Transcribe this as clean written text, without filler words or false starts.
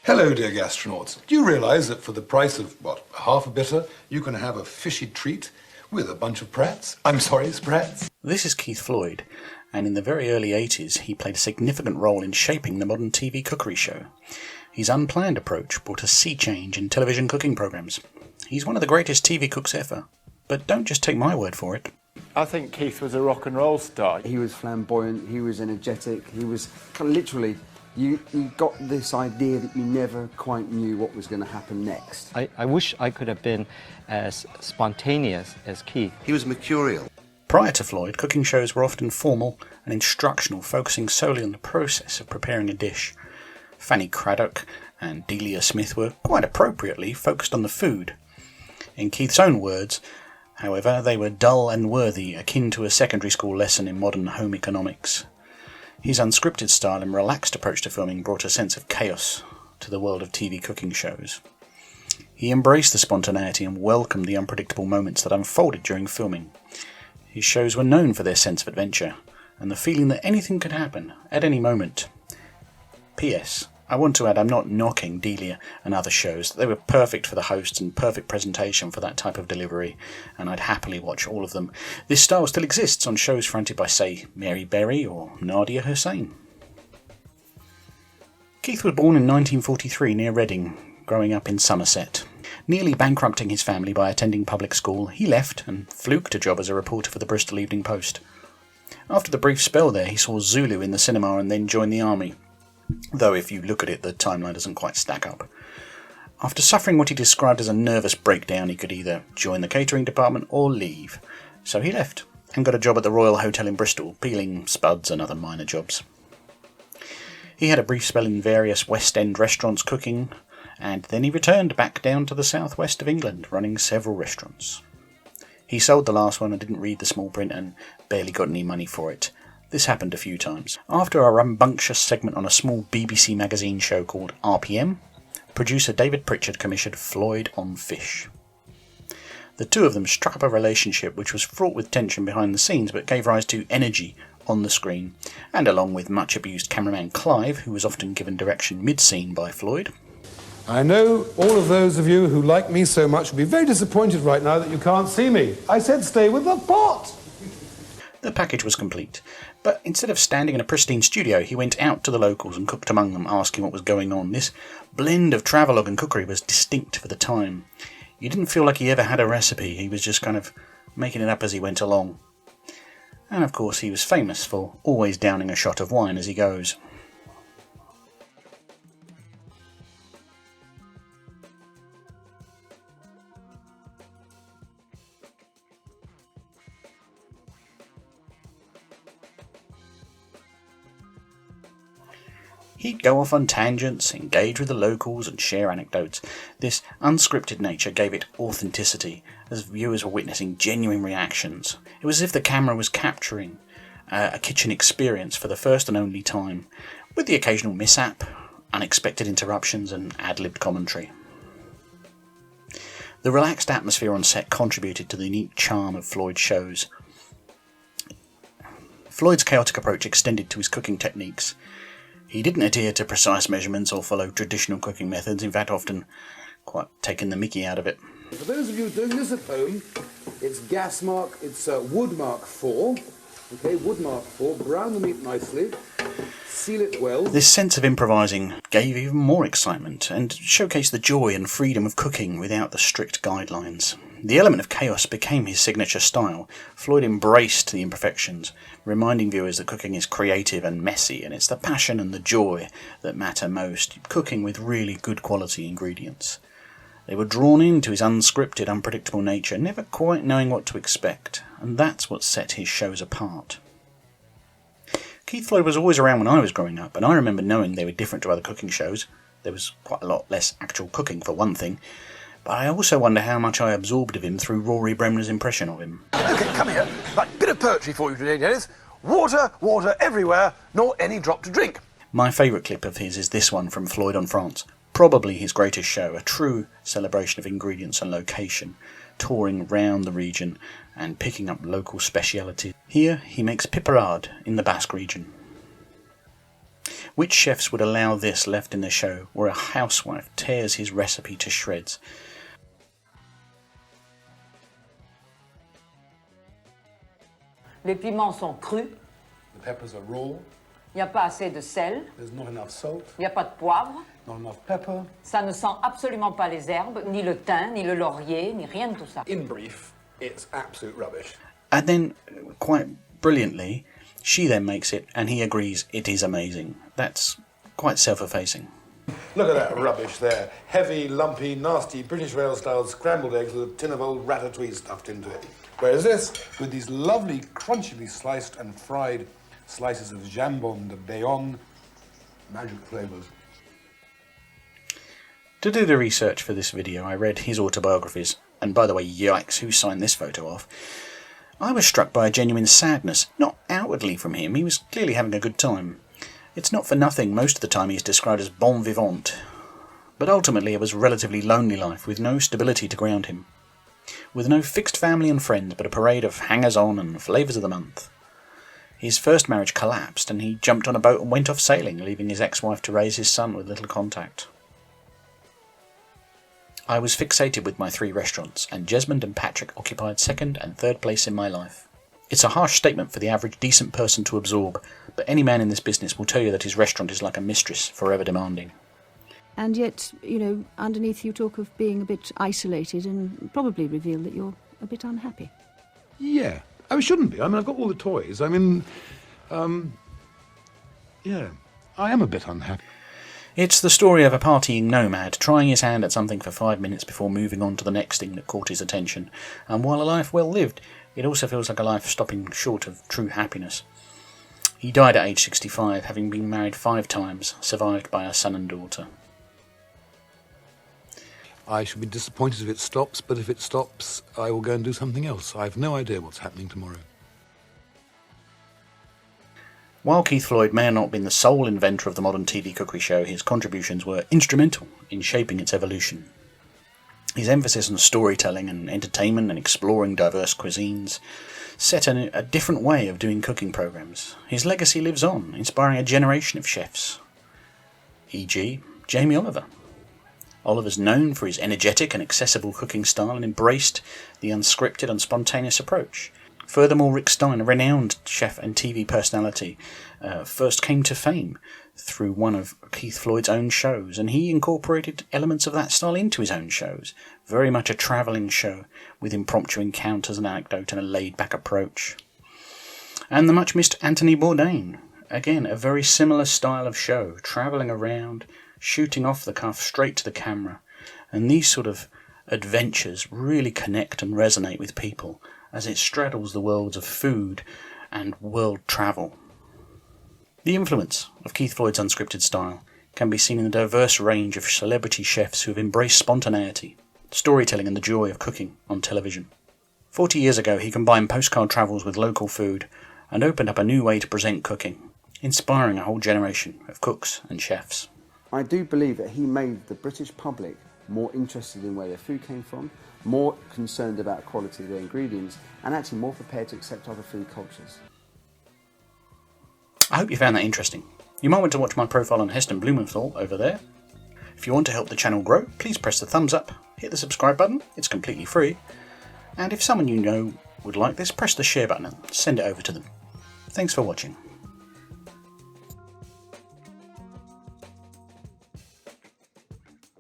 Hello, dear gastronauts. Do you realise that for the price of, half a bitter, you can have a fishy treat with a bunch of sprats? This is Keith Floyd, and in the very early 80s he played a significant role in shaping the modern TV cookery show. His unplanned approach brought a sea change in television cooking programmes. He's one of the greatest TV cooks ever, but don't just take my word for it. I think Keith was a rock and roll star. He was flamboyant, he was energetic, he was literally... You got this idea that you never quite knew what was going to happen next. I wish I could have been as spontaneous as Keith. He was mercurial. Prior to Floyd, cooking shows were often formal and instructional, focusing solely on the process of preparing a dish. Fanny Craddock and Delia Smith were, quite appropriately, focused on the food. In Keith's own words, however, they were dull and worthy, akin to a secondary school lesson in modern home economics. His unscripted style and relaxed approach to filming brought a sense of chaos to the world of TV cooking shows. He embraced the spontaneity and welcomed the unpredictable moments that unfolded during filming. His shows were known for their sense of adventure and the feeling that anything could happen at any moment. P.S. I want to add I'm not knocking Delia and other shows. They were perfect for the hosts and perfect presentation for that type of delivery, and I'd happily watch all of them. This style still exists on shows fronted by, say, Mary Berry or Nadia Hussain. Keith was born in 1943 near Reading, growing up in Somerset. Nearly bankrupting his family by attending public school, he left and fluked a job as a reporter for the Bristol Evening Post. After the brief spell there, he saw Zulu in the cinema and then joined the army. Though if you look at it, the timeline doesn't quite stack up. After suffering what he described as a nervous breakdown, he could either join the catering department or leave. So he left and got a job at the Royal Hotel in Bristol, peeling spuds and other minor jobs. He had a brief spell in various West End restaurants cooking, and then he returned back down to the southwest of England, running several restaurants. He sold the last one and didn't read the small print and barely got any money for it. This happened a few times. After a rambunctious segment on a small BBC magazine show called RPM, producer David Pritchard commissioned Floyd on Fish. The two of them struck up a relationship which was fraught with tension behind the scenes but gave rise to energy on the screen, and along with much abused cameraman Clive, who was often given direction mid-scene by Floyd. I know all of those of you who like me so much will be very disappointed right now that you can't see me. I said stay with the pot! The package was complete, but instead of standing in a pristine studio, he went out to the locals and cooked among them, asking what was going on. This blend of travelogue and cookery was distinct for the time. You didn't feel like he ever had a recipe, he was just kind of making it up as he went along. And of course he was famous for always downing a shot of wine as he goes. He'd go off on tangents, engage with the locals and share anecdotes. This unscripted nature gave it authenticity, as viewers were witnessing genuine reactions. It was as if the camera was capturing a kitchen experience for the first and only time, with the occasional mishap, unexpected interruptions and ad-libbed commentary. The relaxed atmosphere on set contributed to the unique charm of Floyd's shows. Floyd's chaotic approach extended to his cooking techniques. He didn't adhere to precise measurements or follow traditional cooking methods, in fact often quite taking the mickey out of it. For those of you doing this at home, it's wood mark 4. Okay, wood mark 4, brown the meat nicely, seal it well. This sense of improvising gave even more excitement and showcased the joy and freedom of cooking without the strict guidelines. The element of chaos became his signature style. Floyd embraced the imperfections, reminding viewers that cooking is creative and messy, and it's the passion and the joy that matter most, cooking with really good quality ingredients. They were drawn into his unscripted, unpredictable nature, never quite knowing what to expect, and that's what set his shows apart. Keith Floyd was always around when I was growing up, and I remember knowing they were different to other cooking shows. There was quite a lot less actual cooking, for one thing, but I also wonder how much I absorbed of him through Rory Bremner's impression of him. OK, come here. Right, bit of poetry for you today, Dennis. Water, water everywhere, nor any drop to drink. My favourite clip of his is this one from Floyd on France. Probably his greatest show, a true celebration of ingredients and location, touring round the region and picking up local specialities. Here he makes piperade in the Basque region. Which chefs would allow this left in the show, where a housewife tears his recipe to shreds? Les piments sont crus, The peppers are raw. il n'y a pas assez de sel, There's not enough salt, il n'y a pas de poivre, not enough pepper. ça ne sent absolument pas les herbes, ni le thym, ni le laurier, ni rien de tout ça. In brief, it's absolute rubbish. And then, quite brilliantly, she then makes it, and he agrees it is amazing. That's quite self-effacing. Look at that rubbish there. Heavy, lumpy, nasty British rail-style scrambled eggs with a tin of old ratatouille stuffed into it. Whereas this, with these lovely, crunchily sliced and fried slices of jambon de Bayonne, magic flavours. To do the research for this video, I read his autobiographies, and by the way, yikes, who signed this photo off? I was struck by a genuine sadness, not outwardly from him, he was clearly having a good time. It's not for nothing most of the time he is described as bon vivant, but ultimately it was a relatively lonely life with no stability to ground him. With no fixed family and friends, but a parade of hangers-on and flavours of the month. His first marriage collapsed and he jumped on a boat and went off sailing, leaving his ex-wife to raise his son with little contact. I was fixated with my 3 restaurants, and Jesmond and Patrick occupied 2nd and 3rd place in my life. It's a harsh statement for the average decent person to absorb, but any man in this business will tell you that his restaurant is like a mistress, forever demanding. And yet, you know, underneath you talk of being a bit isolated and probably reveal that you're a bit unhappy. Yeah. I shouldn't be. I mean, I've got all the toys. I mean, yeah, I am a bit unhappy. It's the story of a partying nomad trying his hand at something for 5 minutes before moving on to the next thing that caught his attention, and while a life well lived, it also feels like a life stopping short of true happiness. He died at age 65, having been married 5 times, survived by a son and daughter. I shall be disappointed if it stops, but if it stops, I will go and do something else. I have no idea what's happening tomorrow. While Keith Floyd may have not been the sole inventor of the modern TV cookery show, his contributions were instrumental in shaping its evolution. His emphasis on storytelling and entertainment and exploring diverse cuisines set a different way of doing cooking programs. His legacy lives on, inspiring a generation of chefs. E.g., Jamie Oliver. Oliver's known for his energetic and accessible cooking style and embraced the unscripted and spontaneous approach. Furthermore, Rick Stein, a renowned chef and TV personality, first came to fame through one of Keith Floyd's own shows, and he incorporated elements of that style into his own shows. Very much a travelling show, with impromptu encounters and anecdote and a laid-back approach. And the much-missed Anthony Bourdain. Again, a very similar style of show, travelling around, shooting off the cuff straight to the camera. And these sort of adventures really connect and resonate with people, as it straddles the worlds of food and world travel. The influence of Keith Floyd's unscripted style can be seen in the diverse range of celebrity chefs who have embraced spontaneity, storytelling and the joy of cooking on television. 40 years ago, he combined postcard travels with local food and opened up a new way to present cooking, inspiring a whole generation of cooks and chefs. I do believe that he made the British public more interested in where their food came from, more concerned about quality of their ingredients, and actually more prepared to accept other food cultures. I hope you found that interesting. You might want to watch my profile on Heston Blumenthal over there. If you want to help the channel grow, please press the thumbs up, hit the subscribe button, it's completely free, and if someone you know would like this, press the share button and send it over to them. Thanks for watching.